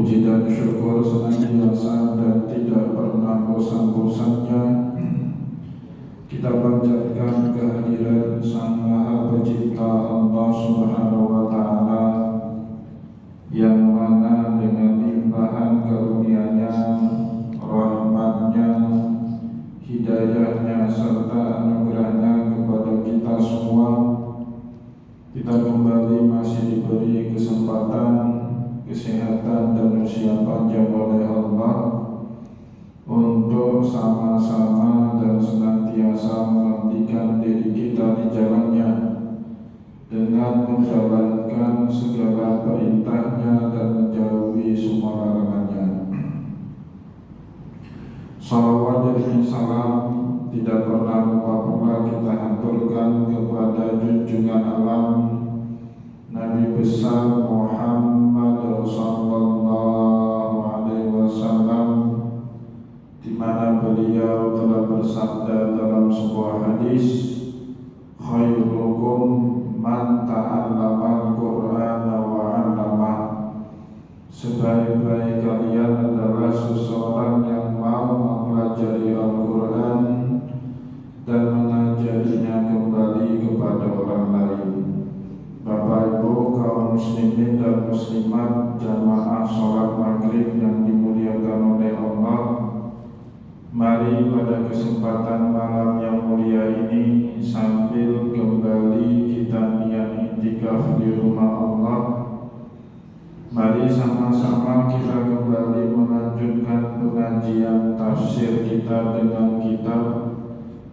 Puji dan syukur senantiasa dan tidak pernah bosan-bosannya kita panjatkan kehadiran Sang Maha Pencipta Allah Subhanahu wa Ta'ala, yang mana dengan limpahan karunia-Nya, rahmat-Nya, hidayah-Nya serta anugerah-Nya kepada kita semua, kita kembali masih diberi kesempatan, kesehatan dan usia panjang oleh Allah untuk sama-sama dan senantiasa mengabdikan diri kita di jalan-Nya dengan menjalankan segala perintah-Nya dan menjauhi semua larangan-Nya. Salawat dan salam tidak pernah lupa pula kita haturkan kepada junjungan alam Nabi besar Muhammad sallallahu alaihi wasallam, di mana beliau telah bersabda dalam sebuah hadis, khairukum man ta'allama al-Qur'ana wa 'allama. Sebaik-baik kalian adalah seseorang yang mau mempelajari Al-Quran dan mengajarinya kembali kepada orang lain. Bapak Ibu kaum muslimin dan muslimat jamaah sholat maghrib yang dimuliakan oleh Allah, mari pada kesempatan malam yang mulia ini, sambil kembali kita niat iktikaf di rumah Allah, mari sama-sama kita kembali melanjutkan pengajian tafsir kita dengan kitab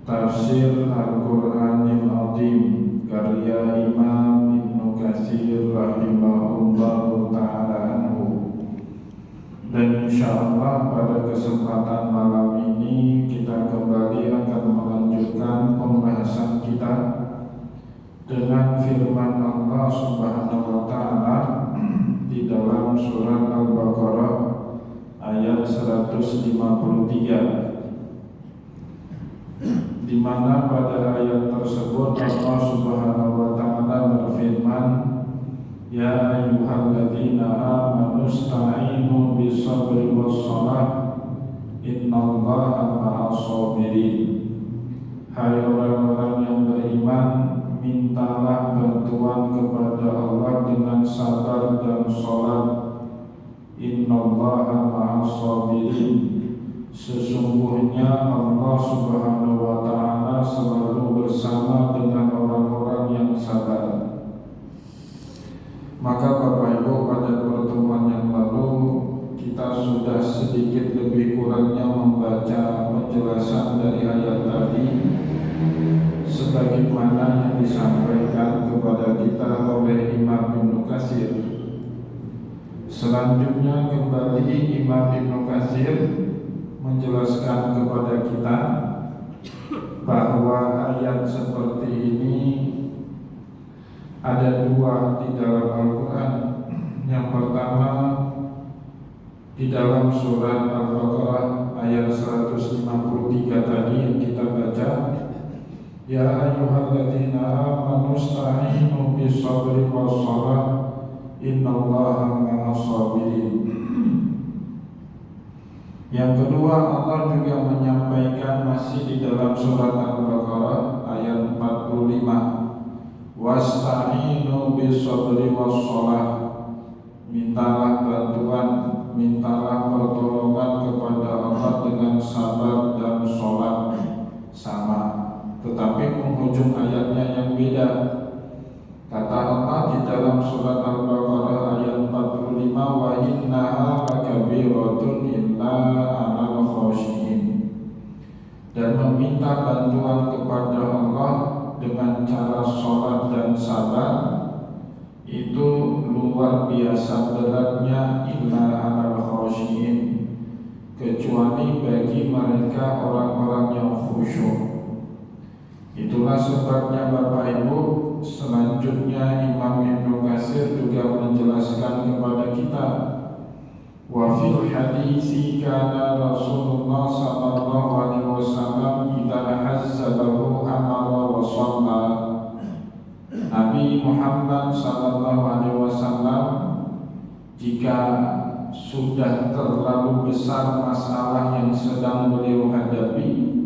Tafsir Al-Quranil Azim karya Imam Ibnu Katsir rahimahullahu ta'ala anhu. Dan insyaallah pada kesempatan malam ini kita kembali akan melanjutkan pembahasan kita dengan firman Allah Subhanahu wa ta'ala di dalam surat Al-Baqarah ayat 153, di mana pada ayat tersebut Allah Subhanahu wa ta'ala berfirman, ya ayyuhalladzina amanu ista'inu bis-sabri was-salah innallaha ma'as-sabirin. Hai orang-orang yang beriman, mintalah bantuan kepada Allah dengan sabar dan sholat. Innallaha ma'as-sabirin. Sesungguhnya Allah Subhanahu wa ta'ala selalu bersama dengan orang-orang yang sabar. Maka Bapak Ibu, pada pertemuan yang lalu kita sudah sedikit lebih kurangnya membaca penjelasan dari ayat tadi sebagaimana yang disampaikan kepada kita oleh Imam Ibnu Katsir. Selanjutnya kembali Imam Ibnu Katsir menjelaskan kepada kita bahwa ayat seperti ini ada dua di dalam Al-Quran. Yang pertama di dalam surat Al-Baqarah ayat 153 tadi yang kita baca, ya ayyuhalladzina amanu ista'inu bis-sabri was-salah innallaha ma'as-sabirin. Yang kedua, Allah juga menyampaikan masih di dalam surat Al-Baqarah ayat 45, wasta'inu bis-sabri was-salah, mintalah bantuan, mintalah pertolongan kepada Allah dengan sabar dan sholat. Sama, tetapi penghujung ayatnya yang beda. Kata Allah di dalam surat Al-Baqarah ayat 45, wa innaha lakabiratun illa 'alal khashiyin. Dan meminta bantuan kepada Allah dengan cara sholat dan sabar itu luar biasa beratnya, illa 'alal khashiyin, kecuali bagi mereka orang-orang yang khusyuk. Itulah sebabnya Bapak Ibu, selanjutnya Imam Ibnu Katsir juga menjelaskan kepada kita, wa fil hadisi kana Rasulullah sallallahu alaihi wasallam idza hazzabahu amara wa shalla. Nabi Muhammad sallallahu alaihi wasallam jika sudah terlalu besar masalah yang sedang beliau hadapi,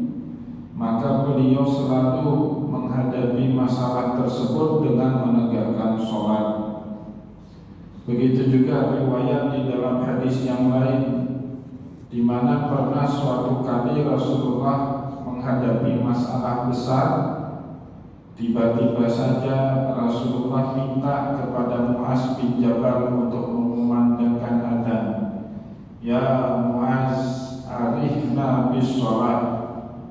maka beliau selalu menghadapi masalah tersebut dengan menegakkan sholat. Begitu juga riwayat di dalam hadis yang lain, di mana pernah suatu kali Rasulullah menghadapi masalah besar. Tiba-tiba saja Rasulullah minta kepada Muaz bin Jabal untuk mengumandangkan adzan. Ya Muaz, arifna bis sholat.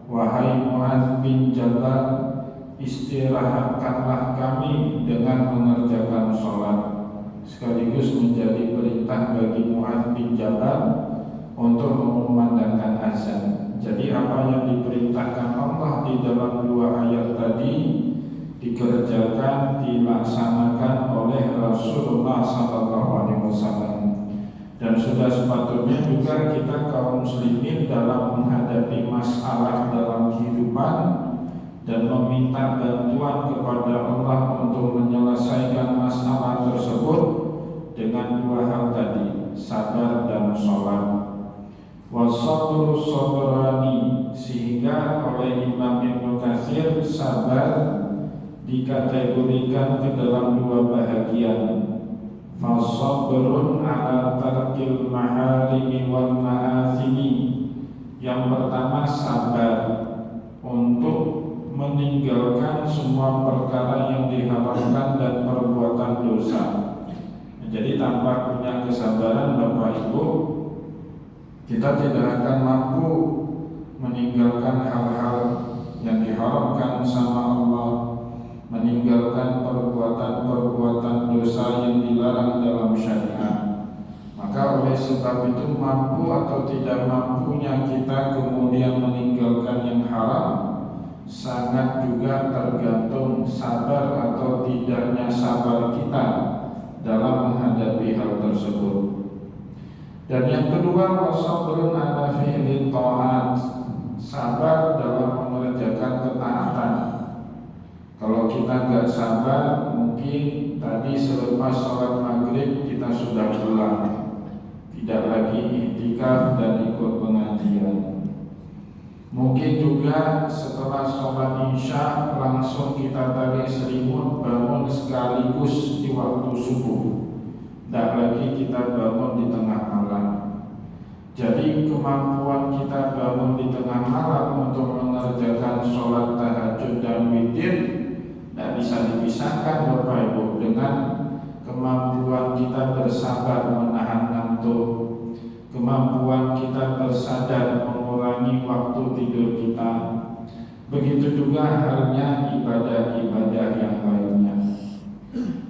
Wahai Muaz bin Jabal, istirahatkanlah kami dengan mengerjakan sholat. Sekaligus menjadi perintah bagi Muaz bin Jabal untuk mengumandangkan azan. Jadi apa yang diperintahkan Allah di dalam dua ayat tadi dikerjakan, dilaksanakan oleh Rasulullah SAW. Dan sudah sepatutnya juga kita kaum muslimin dalam menghadapi masalah dalam kehidupan dan meminta bantuan kepada Allah untuk menyelesaikan masalah tersebut dengan dua hal tadi, sabar dan sholat. Wasabru sabrani, sehingga oleh Imam Ibnu Katsir sabar dikategorikan ke dalam dua bahagian. Fasabrun ala tarkil maharimi wal ma'athimi. Yang pertama sabar untuk meninggalkan semua perkara yang diharamkan dan perbuatan dosa. Jadi tanpa punya kesabaran Bapak Ibu, kita tidak akan mampu meninggalkan hal-hal yang diharamkan sama Allah, meninggalkan perbuatan-perbuatan dosa yang dilarang dalam syariat. Maka oleh sebab itu, mampu atau tidak mampunya kita kemudian meninggalkan yang haram sangat juga tergantung sabar atau tidaknya sabar kita dalam menghadapi hal tersebut. Dan yang kedua, wasabrun ala fi'li ta'at, sabar dalam mengerjakan ketaatan. Kalau kita nggak sabar, mungkin tadi selepas sholat maghrib kita sudah pulang, tidak lagi i'tikaf dan ikut pengajian. Mungkin juga setelah sholat isya langsung kita tarik selimut bangun sekaligus di waktu subuh, tidak lagi kita bangun di tengah malam. Jadi kemampuan kita bangun di tengah malam untuk mengerjakan sholat tahajud dan witir tidak bisa dipisahkan Bapak Ibu dengan kemampuan kita bersabar menahan ngantuk, kemampuan kita bersadar mengurangi waktu tidur kita. Begitu juga halnya ibadah-ibadah yang lainnya.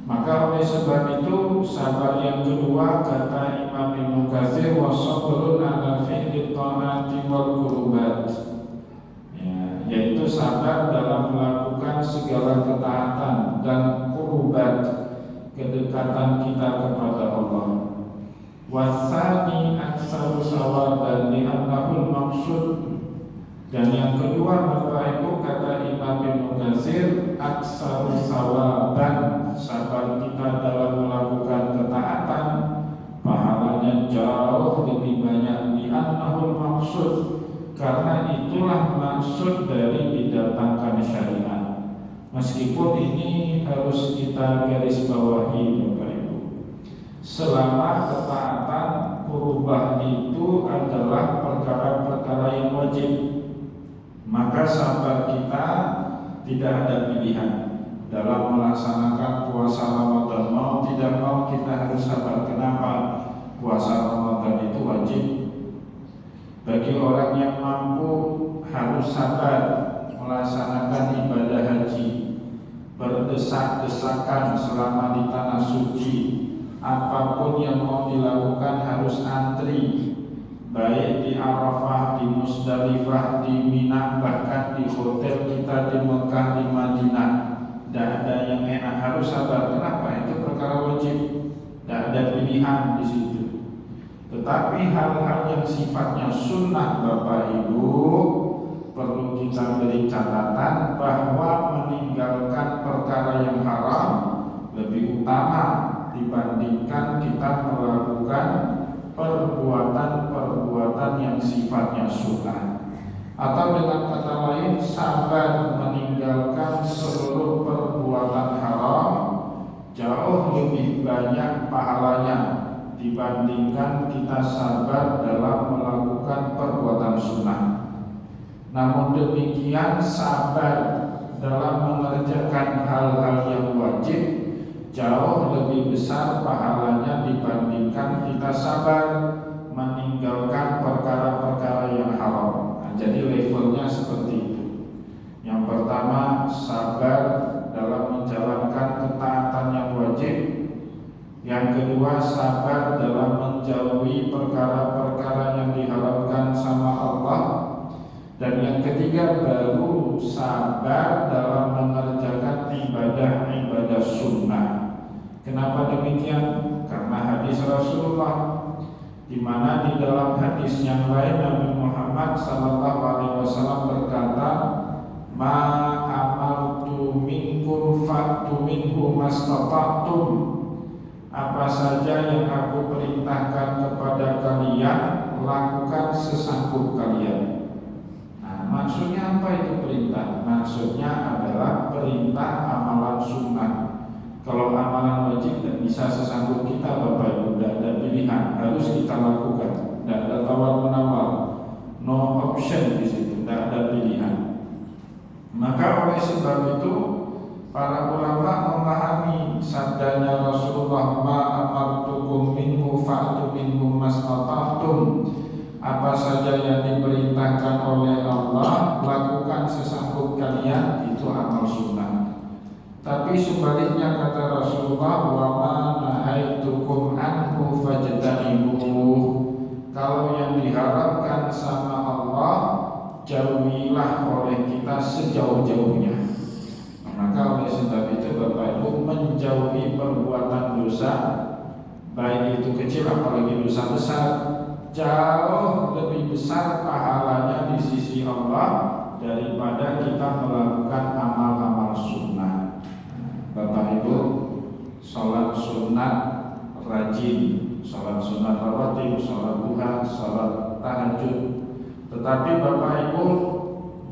Maka oleh sebab itu, sabar yang kedua kata Imam Ibnu Katsir, wasabrun ala fi'li ta'ati wal qurbat, yaitu sabar dalam melakukan segala ketaatan dan qurbat, kedekatan kita kepada Allah. Wasani aksaru sawaban li'annahul maksud, dan yang kedua Bapak Ibu kata Imam Ibnu Katsir, aksaru sawaban, sabar kita dalam melakukan ketaatan pahalanya jauh lebih banyak, li'annahul maksud, karena itulah maksud dari didatangkan syariat. Meskipun ini harus kita garis bawahi Bapak Ibu, selama ketaatan kurubah itu adalah perkara-perkara yang wajib, maka sabar kita tidak ada pilihan dalam melaksanakan puasa Ramadan. Mau tidak mau kita harus sabar. Kenapa? Puasa Ramadan itu wajib. Bagi orang yang mampu harus sabar melaksanakan ibadah haji, berdesak-desakan selama di tanah suci. Apapun yang mau dilakukan harus antri, baik di Arafah, di Musdalifah, di Mina, bahkan di hotel kita di Mekah, di Madinah. Tidak ada yang enak, harus sabar. Kenapa? Itu perkara wajib, tidak ada pilihan di situ. Tetapi hal-hal yang sifatnya sunnah Bapak Ibu, perlu kita beri catatan bahwa meninggalkan perkara yang haram lebih utama dibandingkan kita melakukan perbuatan-perbuatan yang sifatnya sunnah. Atau dengan kata lain, sabar meninggalkan seluruh perbuatan haram jauh lebih banyak pahalanya dibandingkan kita sabar dalam melakukan perbuatan sunnah. Namun demikian, sabar dalam mengerjakan hal-hal yang wajib jauh lebih besar pahalanya dibandingkan kita sabar meninggalkan perkara-perkara yang haram. Nah, jadi levelnya seperti itu. Yang pertama, sabar dalam menjalankan ketaatan yang wajib. Yang kedua, sabar dalam menjauhi perkara-perkara yang diharamkan sama Allah. Dan yang ketiga, baru sabar dalam mengerjakan ibadah-ibadah sunnah. Kenapa demikian? Karena hadis Rasulullah, di mana di dalam hadis yang lain Nabi Muhammad SAW berkata, "Ma amartu minkum fa'tu minhu mastata'tum." Apa saja yang aku perintahkan kepada kalian, lakukan sesanggup kalian. Maksudnya apa itu perintah? Maksudnya adalah perintah amalan sunnah. Kalau amalan wajib tidak bisa sesanggup kita, Bapak Ibu, tidak ada pilihan, harus kita lakukan. Tidak ada tawar menawar, no option di situ, tidak ada pilihan. Maka oleh sebab itu para ulama memahami sabdanya Rasulullah, "Ma amartukum minhu fa'tu minhu mastata'tum." Apa saja yang diperintahkan oleh Allah, lakukan sesanggup kalian, itu amal sunnah. Tapi sebaliknya kata Rasulullah, "Wa ma nahaitukum anhu fajtanibuh." Kalau yang diharapkan sama Allah, jauhilah oleh kita sejauh-jauhnya. Maka oleh sebab itu Bapak Ibu, menjauhi perbuatan dosa, baik itu kecil apalagi dosa besar, jauh lebih besar pahalanya di sisi Allah daripada kita melakukan amal-amal sunnah. Bapak Ibu, sholat sunnah rajin, sholat sunnah rawatib, sholat duha, sholat tahajud. Tetapi Bapak Ibu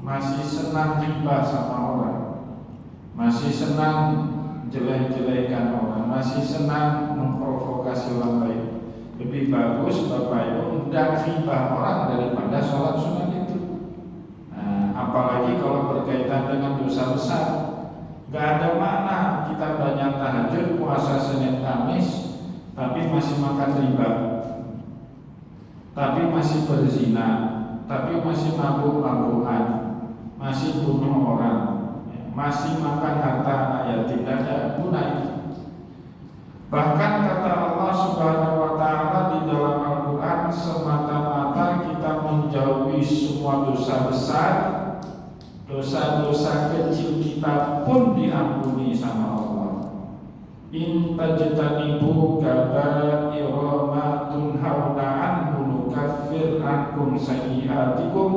masih senang ghibah sama orang, masih senang jelek-jelekan orang, masih senang memprovokasi orang lain. Lebih bagus Bapak Ibu hendak ghibah orang daripada sholat sunnah itu. Nah, apalagi kalau berkaitan dengan dosa besar. Gak ada makna kita banyak tahajud, puasa Senin Kamis, tapi masih makan riba, tapi masih berzina, tapi masih mabuk-mabukan, masih bunuh orang, masih makan harta anak yatim. Tidak ada guna itu. Bahkan kata Allah Subhanahu wa Ta'ala di dalam Al-Quran, semata-mata kita menjauhi semua dosa besar, dosa-dosa kecil kita pun diampuni sama Allah. In tajtanibu kaba'ira ma tunhauna anhu nukaffir ankum sayyi'atikum.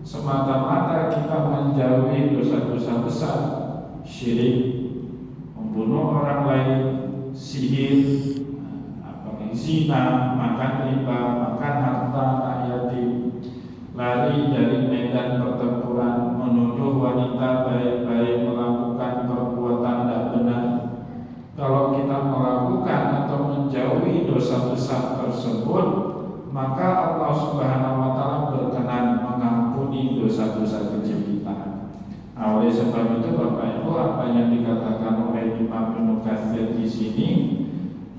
Semata-mata kita menjauhi dosa-dosa besar, syirik, membunuh orang lain, sihir, zina, makan riba, makan harta anak yatim, lari dari medan pertempuran, menuduh wanita baik-baik, melakukan perbuatan tidak benar. Kalau kita melakukan atau menjauhi dosa besar tersebut, maka Allah Subhanahu wa Ta'ala berkenan mengampuni dosa-dosa kecil kita. Oleh sebab itu Bapak Ibu, apa yang dikatakan oleh Imam Ibnu Katsir di sini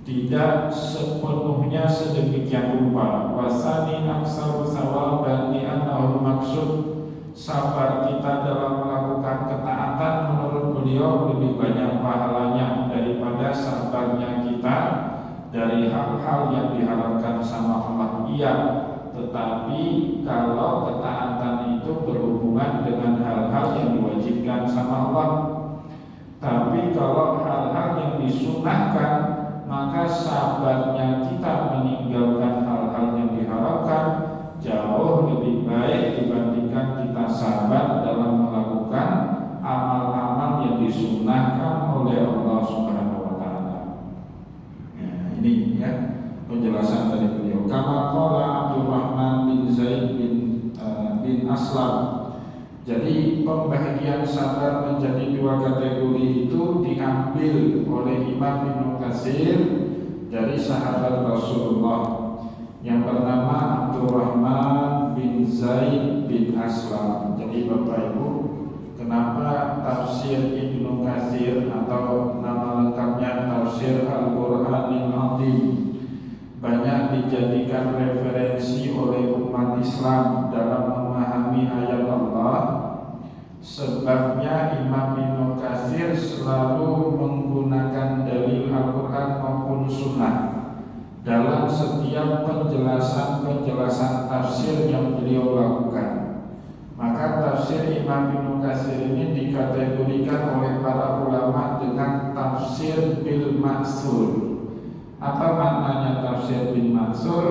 tidak sepenuhnya sedemikian rupa. Wasani aksaru sawaban li annahu maksud, sabar kita dalam melakukan ketaatan menurut beliau lebih banyak pahalanya daripada sabarnya kita dari hal-hal yang diharapkan sama Allah. Iya, tetapi kalau ketaatan itu berhubungan dengan hal-hal yang diwajibkan sama Allah. Tapi kalau hal-hal yang disunahkan, maka sabarnya kita meninggalkan hal-hal yang diharapkan jauh lebih baik dibandingkan kita sabar dalam melakukan amal-amal yang disunahkan oleh Allah Subhanahu wa Ta'ala. Ini ya penjelasan dari beliau. Jadi pembagian sabar menjadi dua kategori itu diambil oleh Imam Ibnu Katsir dari sahabat Rasulullah yang bernama Abdurrahman bin Zaid bin Aslam. Jadi Bapak Ibu, kenapa tafsir Ibnu Katsir atau nama lengkapnya Tafsir Al-Qur'anil Azim banyak dijadikan referensi oleh umat Islam dalam memahami ayat Allah? Sebabnya Imam Ibnu Katsir selalu menggunakan dalil Al-Quran maupun Sunnah dalam setiap penjelasan tafsir yang beliau lakukan. Maka tafsir Imam Ibnu Katsir ini dikategorikan oleh para ulama dengan tafsir bil maksur. Apa maknanya tafsir bil maksur?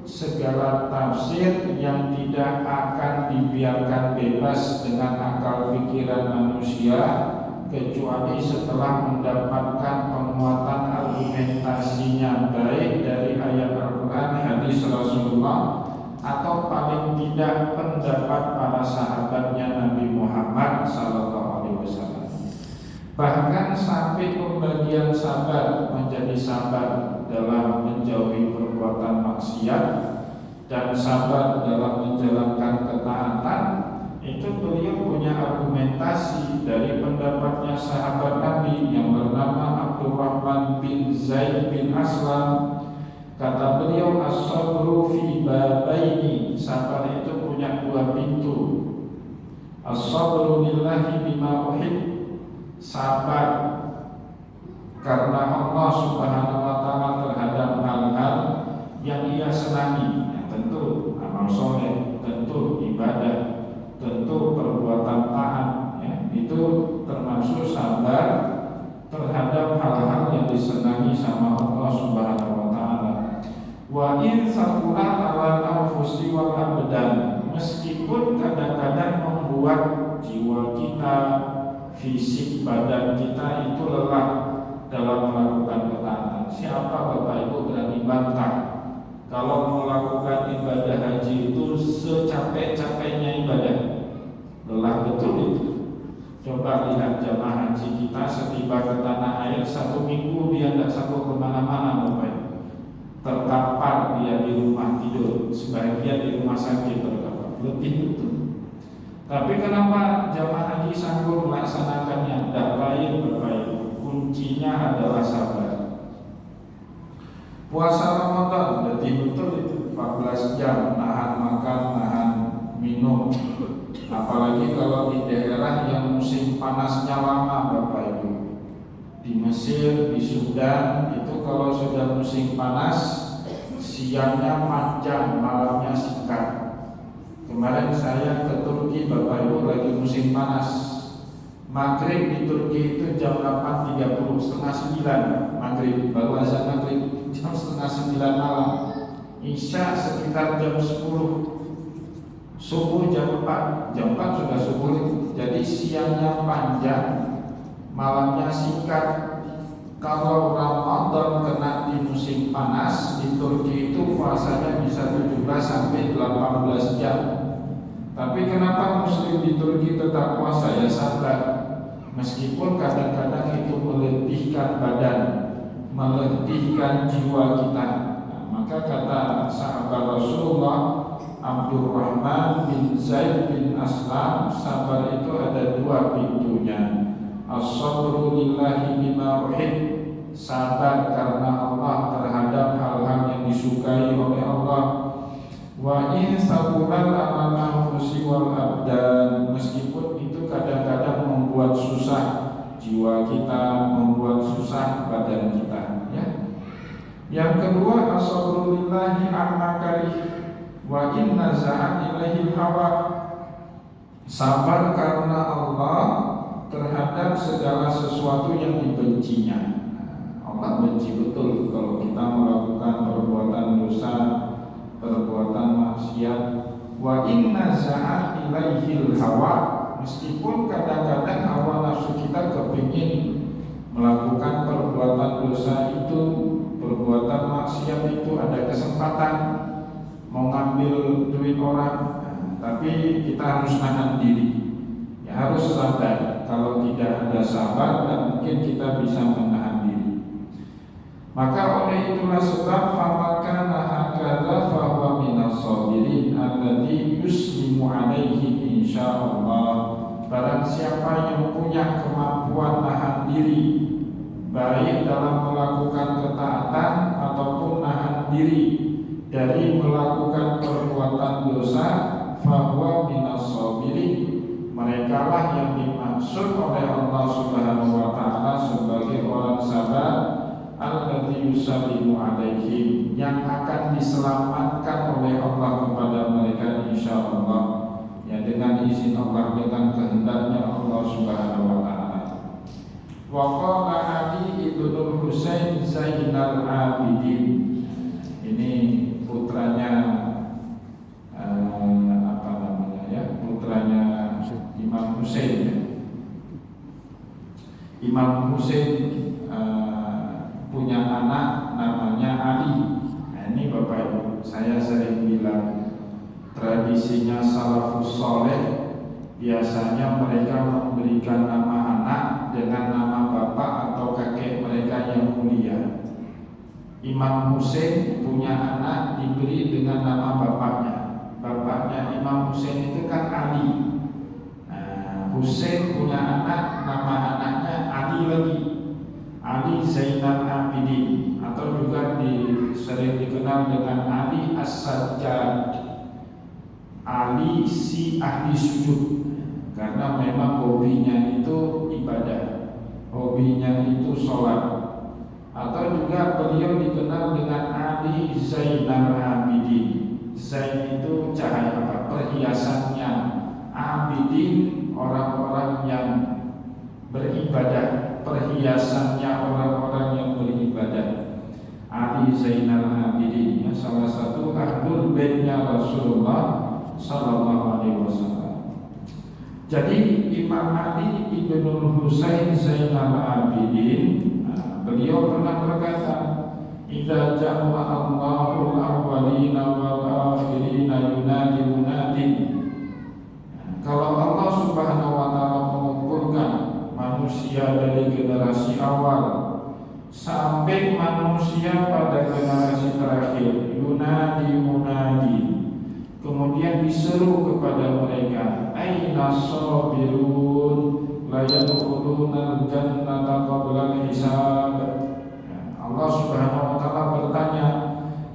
Segala tafsir yang tidak akan dibiarkan bebas dengan akal pikiran manusia kecuali setelah mendapatkan penguatan argumentasinya baik dari ayat Al-Quran, hadis Rasulullah, atau paling tidak pendapat para sahabatnya Nabi Muhammad SAW. Bahkan sampai pembagian sabar menjadi sabar dalam menjauhi perbuatan maksiat dan sabar dalam menjalankan ketaatan, itu beliau punya argumentasi dari pendapatnya sahabat Nabi yang bernama Abdurrahman bin Zaid bin Aslam. Kata beliau, as-sabru fi babaini, sabar itu punya dua pintu. As-sabru lillahi bima uhib, sabar karena Allah Subhanahu wa ta'ala terhadap hal-hal yang ia senangi, ya, tentu amal soleh, tentu ibadah, tentu perbuatan taat, ya, itu termasuk sabar terhadap hal-hal yang disenangi sama Allah Subhanahu wa ta'ala. Wa in saqulat ala anfusi wal abdan, meskipun kadang-kadang membuat jiwa kita, fisik badan kita itu lelah dalam melakukan ketaatan. Siapa Bapak Ibu berani bantah kalau melakukan ibadah haji itu secapek-capeknya ibadah? Lelah betul itu. Coba lihat jamaah haji kita setiba ke tanah air 1 minggu dia tidak sanggup kemana-mana Bapak Ibu. Terkapar dia di rumah tidur, sebagian di rumah sakit terkapar. Lebih betul. Tapi kenapa jamaah haji sanggup melaksanakannya? Tidak lain Bapak Ibu, kuncinya adalah sabar. Puasa Ramadan berarti betul itu 14 jam nahan makan, nahan minum. Apalagi kalau di daerah yang musim panasnya lama Bapak Ibu. Di Mesir, di Sudan itu kalau sudah musim panas, siangnya panjang, malamnya singkat. Kemarin saya ke Turki Bapak Ibu lagi musim panas. Maghrib di Turki itu jam 8.30, setengah 9 maghrib, baru azan maghrib jam setengah 9 malam. Isya sekitar jam 10, subuh jam 4 sudah subuh. Jadi siangnya panjang, malamnya singkat. Kalau Ramadan kena di musim panas di Turki itu puasanya bisa 17 sampai 18 jam. Tapi kenapa muslim di Turki tetap puasa? Ya sabar. Meskipun kadang-kadang itu meletihkan badan, meletihkan jiwa kita. Nah, maka kata sahabat Rasulullah Abdurrahman bin Zaid bin Aslam, sabar itu ada dua pintunya. As-sabru lillahi bima uhib, sabar karena Allah terhadap hal-hal yang disukai oleh Allah. Wa in saqulat ala anfusi wal abdan, meskipun itu kadang-kadang membuat susah jiwa kita, membuat susah badan kita, ya. Yang kedua, as-sabru lillahi amma karih wa in naza'at ilaihi hawa, sabar karena Allah terhadap segala sesuatu yang dibencinya. Allah benci betul kalau kita melakukan perbuatan dosa, perbuatan maksiat. Wa inna za'at ilaihil hawa, meskipun kadang-kadang hawa nafsu kita kepingin melakukan perbuatan dosa itu, perbuatan maksiat itu, ada kesempatan mau ngambil duit orang, tapi kita harus nahan diri. harus sabar. Kalau tidak ada sabar, tidak mungkin kita bisa menahan diri. Maka oleh itulah sebab famakana hakadha fahuwa minas sabirin alladzi yuslimu alaihi insyaallah. Barang siapa yang punya kemampuan nahan diri, baik dalam melakukan ketaatan ataupun nahan diri dari melakukan perbuatan dosa, fahuwa minas sabirin. Mereka lah yang dimaksud oleh Allah Subhanahu wa taala sebagai orang sabar, alladzi yusallimu alaihim, yang akan diselamatkan oleh Allah kepada mereka insyaallah, ya dengan izin Allah, dengan kehendaknya Allah Subhanahu wa taala. Wa qala Ali ibnu Husain Zainal Abidin, ini putranya putranya Imam Husain. Imam Husain punya anak namanya Ali. Nah, ini Bapak Ibu, saya sering bilang tradisinya salafus soleh, biasanya mereka memberikan nama anak dengan nama bapak atau kakek mereka yang mulia. Imam Husain punya anak diberi dengan nama bapaknya. Bapaknya Imam Husain itu kan Ali. Husain punya anak, nama anaknya Ali lagi, Ali Zainal Abidin, atau juga sering dikenal dengan Ali As-Sajjad, Ali si ahli sujud, karena memang hobinya itu ibadah, hobinya itu sholat. Atau juga beliau dikenal dengan Ali Zainal Abidin. Zain itu cahaya, perhiasannya. Abidin, orang-orang yang beribadah, perhiasannya orang-orang yang beribadah. Ali Zainal Abidin, ya, salah satu ahlul baitnya Rasulullah sallallahu alaihi wasallam. Jadi Imam Ali ibnu Husain Zainal Abidin, beliau pernah berkata, "Idza jama'a Allahul awwalina wal akhirina yunadi munadin." Kalau Allah Subhanahu wa taala mengumpulkan manusia dari generasi awal sampai manusia pada generasi terakhir, yunadi munadi, kemudian diseru kepada mereka, aina sabirun la yadkhuluna al-jannata qabla al-hisab. Allah Subhanahu wa taala bertanya,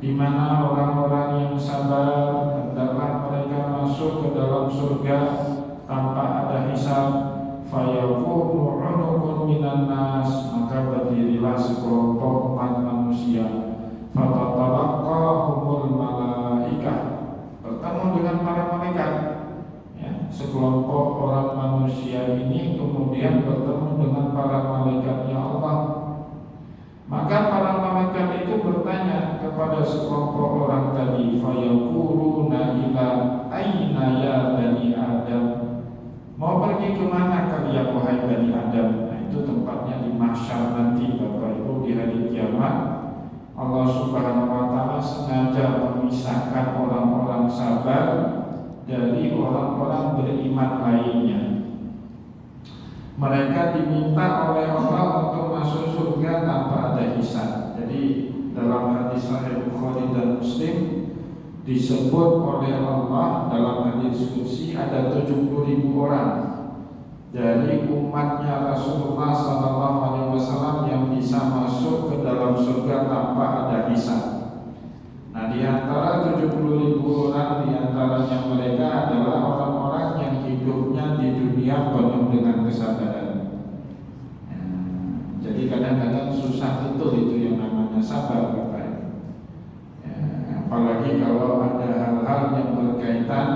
di mana orang-orang yang sabar, hendaklah mereka masuk ke dalam surga tanpa ada hisab. Fayaqumu 'unukun minan nas, maka berdirilah sekelompok umat manusia. Fatatalaqahumul malaikah, bertemu dengan para malaikat, ya, sekelompok orang manusia ini kemudian bertemu dengan para malaikatnya Allah. Maka para malaikat itu bertanya kepada sekelompok orang tadi, fayaquluna ila aina ya bani Adam, mau pergi kemana kalian wahai bani Adam? Nah, itu tempatnya di mahsyar nanti Bapak Ibu, di hari kiamat. Allah Subhanahu wa taala sengaja memisahkan orang-orang sabar dari orang-orang beriman lainnya. Mereka diminta oleh Allah untuk masuk surga tanpa ada hisab. Jadi dalam hadis Sahih Bukhari dan Muslim disebut oleh Allah dalam hadis qudsi ada 70.000 orang dari umatnya Rasulullah SAW yang bisa masuk ke dalam surga tanpa ada hisab. Nah, di antara 70.000 orang, di antaranya mereka adalah orang-orang yang hidupnya di dunia penuh dengan kesabaran. Jadi kadang-kadang susah betul itu yang namanya sabar, Bapak. Apalagi kalau ada hal-hal yang berkaitan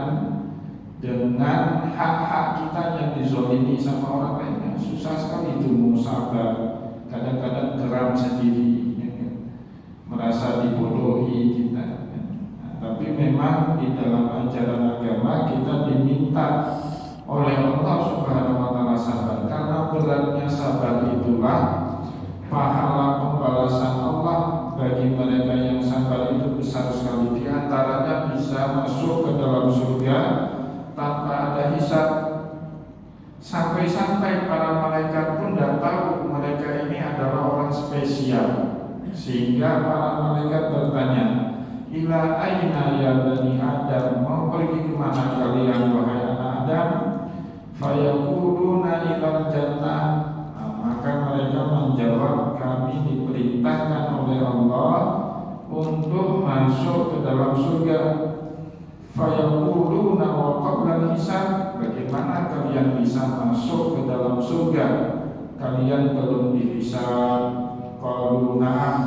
dengan hak-hak kita yang dizolimi sama orang lain, susah sekali itu mau sabar. Kadang-kadang geram sendiri, merasa dibodohi kita. Tapi memang di dalam ajaran agama kita diminta oleh Allah Subhanahu wa taala sabar, karena beratnya sabar itulah pahala pembalasan Allah bagi mereka yang sabar itu besar sekali. Di antaranya bisa masuk ke dalam surga tanpa ada hisab. siap, sehingga para malaikat bertanya, ila aina ya bani Adam, mau pergi kemana kalian wahai anak Adam? Fayaquluna ilal jannah. Maka mereka menjawab, kami diperintahkan oleh Allah untuk masuk ke dalam surga. Fayaquluna wa qabla hisab, bagaimana kalian bisa masuk ke dalam surga? Kalian belum dihisab. Qalu na'am,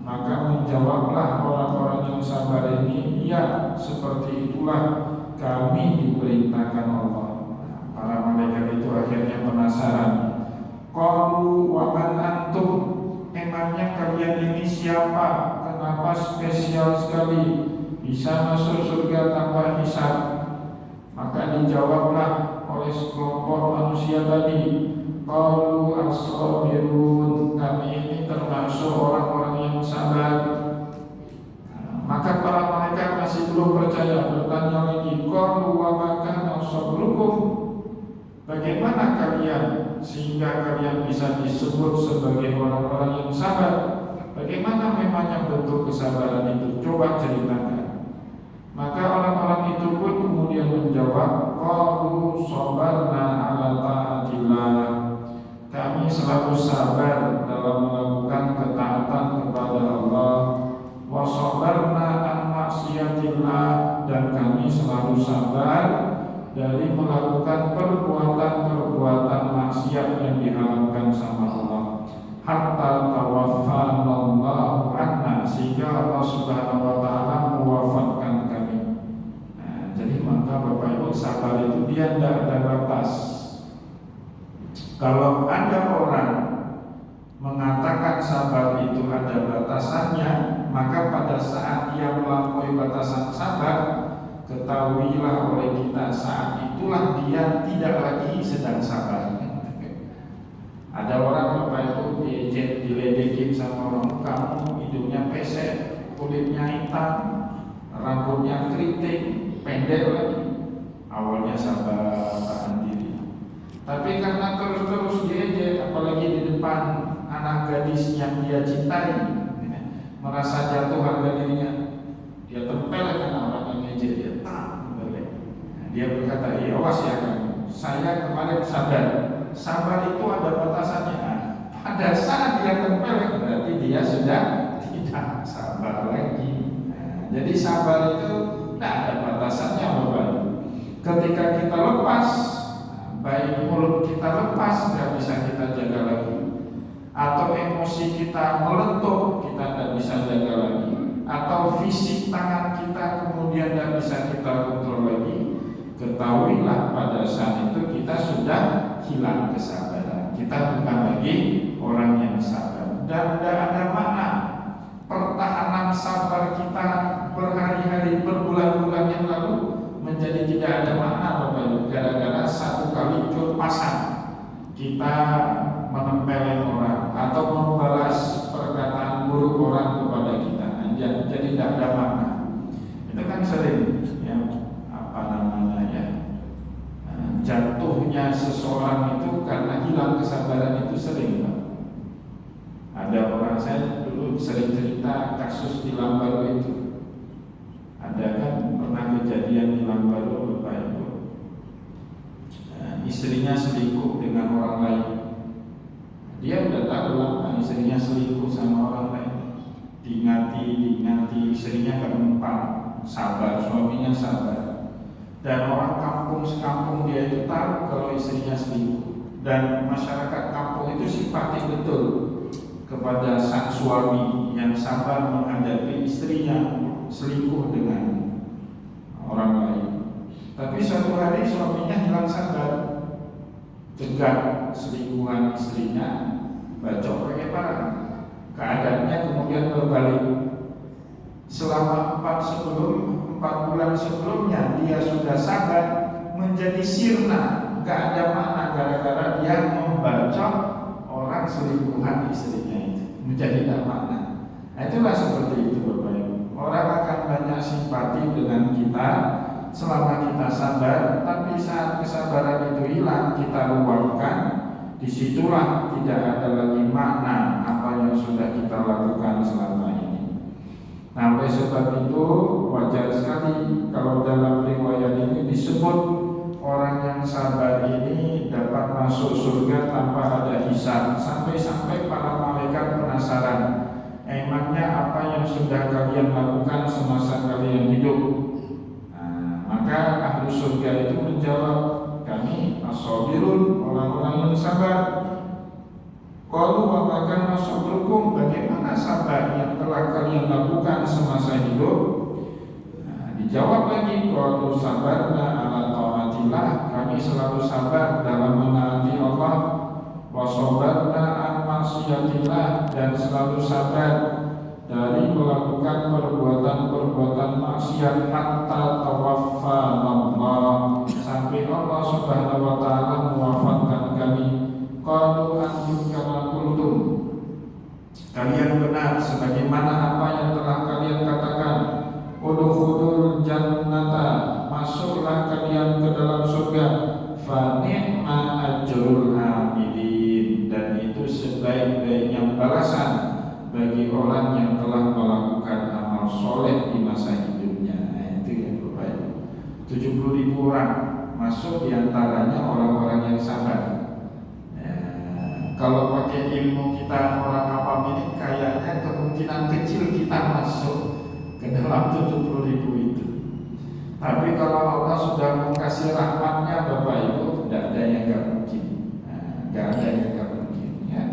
maka menjawablah orang-orang yang sabar ini, ya, seperti itulah kami diperintahkan Allah. Para malaikat itu akhirnya penasaran. Qalu wa man antum, emangnya kalian ini siapa? Kenapa spesial sekali bisa masuk surga tanpa hisab? Maka dijawablah oleh sekelompok manusia tadi, qalu as-sabirun, kami ini termasuk orang-orang yang sabar. Maka para malaikat masih belum percaya, bertanya lagi, qalu wa ma kana sabrukum, bagaimana kalian sehingga kalian bisa disebut sebagai orang-orang yang sabar? Bagaimana memangnya bentuk kesabaran itu? Coba ceritakan. Maka orang-orang itu pun kemudian menjawab, qalu sabarna ala ta'atillah, kami selalu sabar dalam melakukan ketaatan kepada Allah. Wa sabarna an maksiatillah, dan kami selalu sabar dari melakukan perbuatan-perbuatan maksiat yang diharamkan sama Allah. Hatta tawaffanallahu anna, sehingga Allah Subhanahu wa taala mewafatkan kami. Jadi maka Bapak Ibu, sabar itu dia tidak ada batas. Kalau ada orang mengatakan sabar itu ada batasannya, maka pada saat dia melampaui batasan sabar, ketahuilah oleh kita, saat itulah dia tidak lagi sedang sabar. Ada orang Bapak Ibu diledekin sama orang, kamu hidungnya pesek, kulitnya hitam, rambutnya keriting, pendek lagi. Awalnya sabar, tahan diri. Tapi karena terus-terus diejek, apalagi di depan anak gadis yang dia cintai, merasa jatuh harga dirinya, dia tempelkan orang yang ngejek dia, dia berkata, iya awas ya kamu, saya kemarin sabar. Sabar itu ada batasannya. Pada saat dia tempel, berarti dia sudah tidak sabar lagi. Jadi sabar itu tidak ada batasannya, Bapak. Ketika kita lepas, baik mulut kita lepas, tidak bisa kita jaga lagi, atau emosi kita meletup, kita tidak bisa jaga lagi, atau fisik tangan kita kemudian tidak bisa kita kontrol lagi, ketahuilah pada saat itu kita sudah hilang kesabaran. Kita bukan lagi orang yang sabar. Dan tidak ada makna pertahanan sabar kita berhari-hari, berbulan-bulan yang lalu menjadi tidak ada makna, Bapak Ibu, gara-gara satu kali kelepasan kita menempelin orang atau membalas perkataan buruk orang kepada kita. Jadi tidak ada makna. Itu kan sering ya, jatuhnya seseorang itu karena hilang kesabaran itu sering, Pak. Ada orang, saya dulu sering cerita kasus di Lambaru itu. Ada kan pernah kejadian di Lambaru, Bapak Ibu. Istrinya selingkuh dengan orang lain. Dia udah tahu lah istrinya selingkuh sama orang lain. Diingati, istrinya gak mempan, sabar, suaminya sabar. Dan orang kampung sekampung dia itu tahu kalau istrinya selingkuh, dan masyarakat kampung itu simpati betul kepada sang suami yang sabar menghadapi istrinya selingkuh dengan orang lain. Tapi suatu hari suaminya hilang sabar, cegah selingkuhan istrinya, bacok pakai parang. Keadaannya kemudian berbalik. Selama 4 bulan sebelumnya dia sudah sabar, menjadi sirna, gak ada makna gara-gara dia membacok orang selingkuhan istrinya itu, menjadi tak makna. Nah, itulah seperti itu, Bapak Ibu. Orang akan banyak simpati dengan kita selama kita sabar, tapi saat kesabaran itu hilang, kita luapkan, disitulah tidak ada lagi makna apa yang yang sudah kita lakukan selama ini. Nah, oleh sebab itu wajar sekali kalau dalam riwayat ini disebut orang yang sabar ini dapat masuk surga tanpa ada hisab. Sampai-sampai para malaikat penasaran, emangnya apa yang sudah kalian lakukan semasa kalian hidup? Nah, maka ahli surga itu menjawab, kami as-sabirun, orang-orang yang sabar. Qalu wa ma kana sabrukum, bagaimana sabar yang telah kalian lakukan semasa hidup? Nah, dijawab lagi, qalu sabarna ala taatillah, kami selalu sabar dalam menaati Allah, wa sabarna an maksiatillah, dan selalu sabar dari melakukan perbuatan-perbuatan maksiat hatta tawaffana Allah, sampai Allah Subhanahu wa taala mewafatkan kami. Qalu antum kama qultum, kalian benar sebagaimana apa yang telah kalian katakan. Udkhulul jannata, masuklah kalian ke dalam surga. Fa ni'ma ajrul amilin, dan itu sebaik-baiknya balasan bagi orang yang telah melakukan amal soleh di masa hidupnya. Nah, itu yang terbaik. 70.000 orang masuk, diantaranya orang-orang yang sabar. Kalau pakai ilmu kita orang awam ini, kayaknya kemungkinan kecil kita masuk ke dalam 70.000 itu. Tapi kalau Allah sudah mengasih rahmatnya, Bapak Ibu, tidak ada yang gak mungkin. Gak ada yang gak mungkin ya.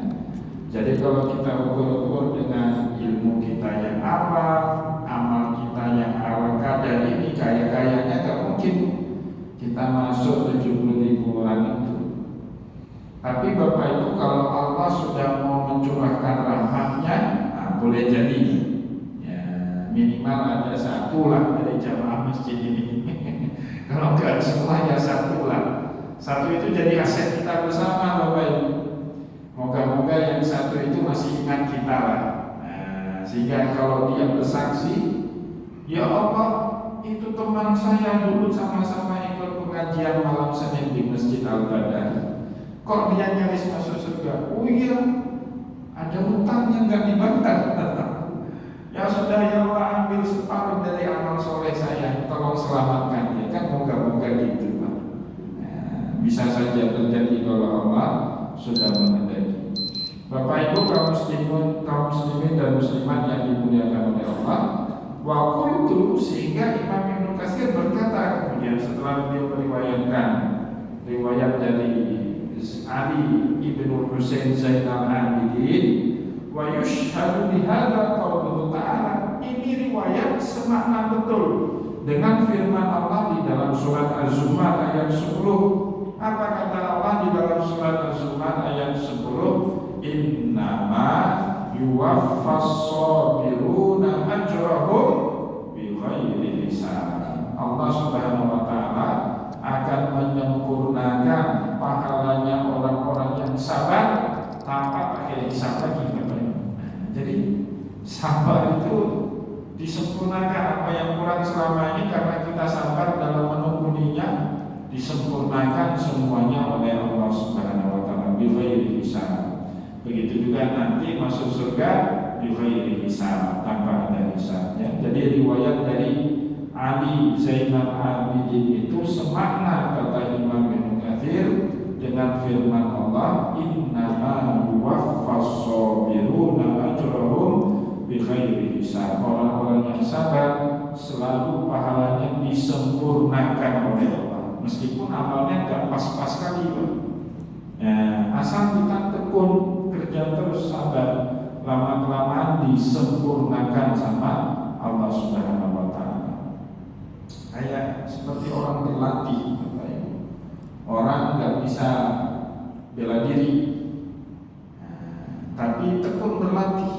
Jadi kalau kita ukur-ukur dengan ilmu kita yang awam, amal kita yang awal kadar ini, kayaknya gak mungkin kita masuk 70.000 orang itu. Tapi Bapak Ibu, kalau Allah sudah mau mencurahkan rahmatnya, nah, boleh jadi ya, minimal ada satu lah dari jamaah masjid ini. Kalau enggak semua ya satu lah. Satu itu jadi aset kita bersama, Bapak Ibu. Moga-moga yang satu itu masih ingat kita lah. Nah, sehingga kalau dia bersaksi, ya Allah, itu teman saya dulu sama-sama ikut pengajian malam Senin di Masjid Al-Badar. Kok dia nyaris masuk surga? Oh iya, ada hutang yang nggak dibayar. Ya sudah, ya Allah, ambil separuh dari amal soleh saya, tolong selamatkan dia. Kan moga-moga gitu, Pak. Nah, bisa saja terjadi kalau Allah sudah menghendaki. Bapak Ibu kaum muslimin dan muslimat yang dimuliakan oleh Allah. Wa qultu, sehingga Imam Ibnu Katsir berkata kemudian setelah beliau meriwayatkan riwayat dari Ali ibnu Husain Zainal Abidin, wa yushhadu bihadza qauluhu ta'ala, ini riwayat semakna betul dengan firman Allah di dalam surat Az-Zumar ayat 10. Apa kata Allah di dalam surat Az-Zumar ayat 10? Innama yuwaffas sabiruna ajrahum bighairi hisab. Allah Subhanahu wa taala akan menyempurnakan pahalanya orang-orang yang sabar tanpa pakai hisab lagi. Jadi sabar itu disempurnakan, apa yang kurang selama ini karena kita sabar dalam menekuninya, disempurnakan semuanya oleh Allah Subhanahu wa taala bighairi hisab. Begitu juga nanti masuk surga bighairi hisab, tanpa ada hisabnya. Jadi riwayat dari Ali Zainal Abidin itu semakna kata Imam Ibnu Katsir dengan firman Allah, innama yuwaffas sabiruna ajrahum bighairi hisab. Orang-orang yang sabar selalu pahalanya disempurnakan oleh Allah, meskipun amalnya enggak pas-pas kali, Pak. Ya, asal kita tekun kerja terus sabar, lama-kelamaan disempurnakan sama Allah Subhanahu wa taala. Kayak seperti orang berlatih, orang nggak bisa bela diri, tapi tekun berlatih.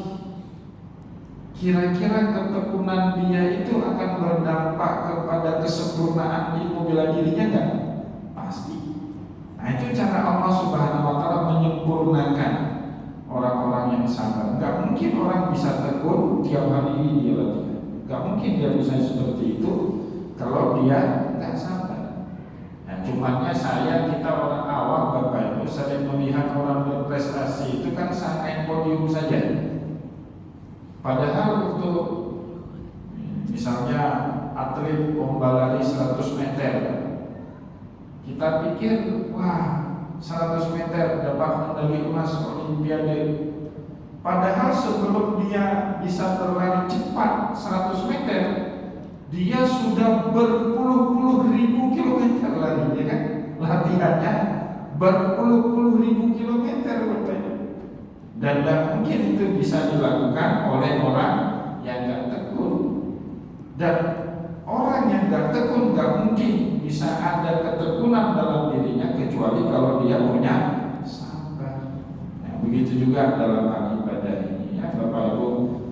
Kira-kira ketekunan dia itu akan berdampak kepada kesempurnaan ilmu bela dirinya nggak? Pasti. Nah, itu cara Allah Subhanahu wa taala menyempurnakan orang-orang yang sabar. Nggak mungkin orang bisa tekun tiap hari dia latihan. Nggak mungkin dia bisa seperti itu kalau dia nggak sabar. Nah, cumannya kita orang awam, Bapak Ibu, sering melihat orang berprestasi itu kan naik podium saja. Padahal untuk misalnya atlet lomba lari 100 meter, kita pikir wah 100 meter dapat medali emas Olimpiade. Padahal sebelum dia bisa berlari cepat 100 meter, dia sudah berpuluh-puluh ribu kilometer lari, ya kan? Latihannya berpuluh-puluh ribu kilometer rupanya. Dan tidak mungkin itu bisa dilakukan oleh orang yang gak tekun. Dan orang yang gak tekun gak mungkin bisa ada ketekunan dalam dirinya kecuali kalau dia punya sabar. Nah, begitu juga dalam hal ibadah ini, ya Bapak Ibu.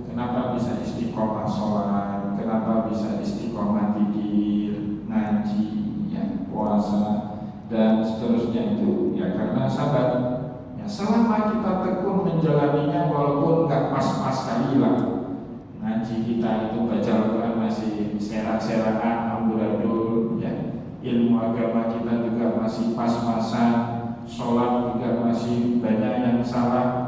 Kenapa bisa istiqomah sholat? Kenapa bisa istiqomah zikir, ngaji, ya, puasa dan seterusnya itu? Ya karena sabar. Ya, selama kita tekun menjalaninya walaupun nggak pas-pas kali lah, ngaji kita itu baca Al-Quran masih serak-serakan, amburadul, ya, ilmu agama kita juga masih pas-pasan, sholat juga masih banyak yang salah.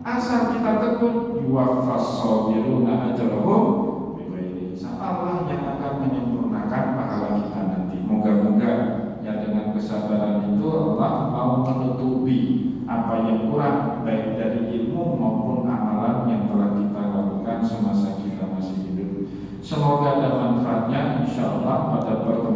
Asal kita tekun, yuwaffas sabiruna ajrahum bighairi hisab. Allah yang akan menyempurnakan pahala kita nanti. Moga-moga ya dengan kesabaran itu Allah mau menutupi apa yang kurang baik dari ilmu maupun amalan yang telah kita lakukan semasa kita masih hidup. Semoga ada manfaatnya, insyaallah pada pertemuan